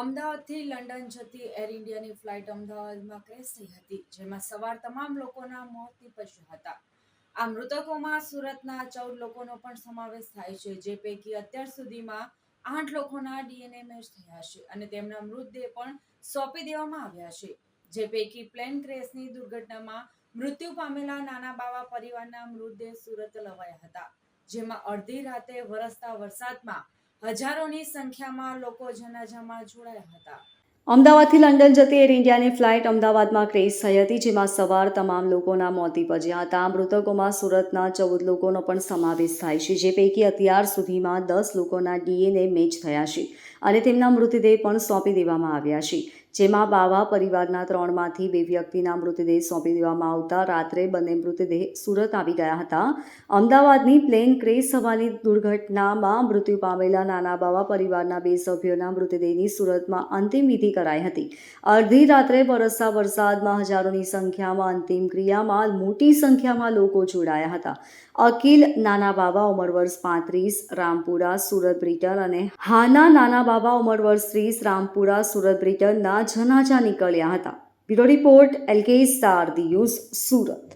અમદાવાદથી લંડન જતી એર ઇન્ડિયાની ફ્લાઇટ અમદાવાદમાં ક્રેશ થઈ હતી, જેમાં સવાર તમામ લોકોના મોત નીપજ્યા હતા. આ મૃતકોમાં સુરતના 14 લોકોનો પણ સમાવેશ થાય છે, જે પૈકી અત્યાર સુધીમાં 8 લોકોના ડીએનએ મેચ થયા છે અને તેમના મૃતદેહ પણ સોંપી દેવામાં આવ્યા છે. જે પૈકી પ્લેન ક્રેશની દુર્ઘટનામાં મૃત્યુ પામેલા નાના બાવા પરિવારના મૃતદેહ સુરત લવાયા હતા, જેમાં અડધી રાતે વરસતા વરસાદમાં હજારોની સંખ્યામાં લોકો જનાઝામાં જોડાયા હતા. અમદાવાદથી લંડન જતી એર ઇન્ડિયાની ફ્લાઇટ અમદાવાદમાં ક્રેશ થઈ હતી, જેમાં સવાર તમામ લોકોના મોત નીપજ્યા હતા. મૃતકોમાં સુરતના 14 લોકોનો પણ સમાવેશ થાય છે, જે પૈકી અત્યાર સુધીમાં 10 લોકોના ડીએનએ મેચ થયા છે અને તેમના મૃતદેહ પણ સોંપી દેવામાં આવ્યા છે. જેમાં બાવા પરિવારના 3માંથી 2 વ્યક્તિના મૃતદેહ સોંપી દેવામાં આવતા રાત્રે બંને મૃતદેહ સુરત આવી ગયા હતા. અમદાવાદની પ્લેન ક્રેશ થવાની દુર્ઘટનામાં મૃત્યુ પામેલા નાના બાવા પરિવારના 2 સભ્યોના મૃતદેહની સુરતમાં અંતિમ વિધિ કરાઈ હતી. અડધી રાત્રે વરસતા વરસાદમાં હજારોની સંખ્યામાં અંતિમ ક્રિયામાં મોટી સંખ્યામાં લોકો જોડાયા હતા. અકિલ નાના બાવા ઉંમર વર્ષ 35 રામપુરા સુરત બ્રિટન અને હાના નાના બાવા ઉંમર વર્ષ 30 રામપુરા સુરત બ્રિટનના જનાજા નીકળ્યા હતા. Bureau report LK star news Surat.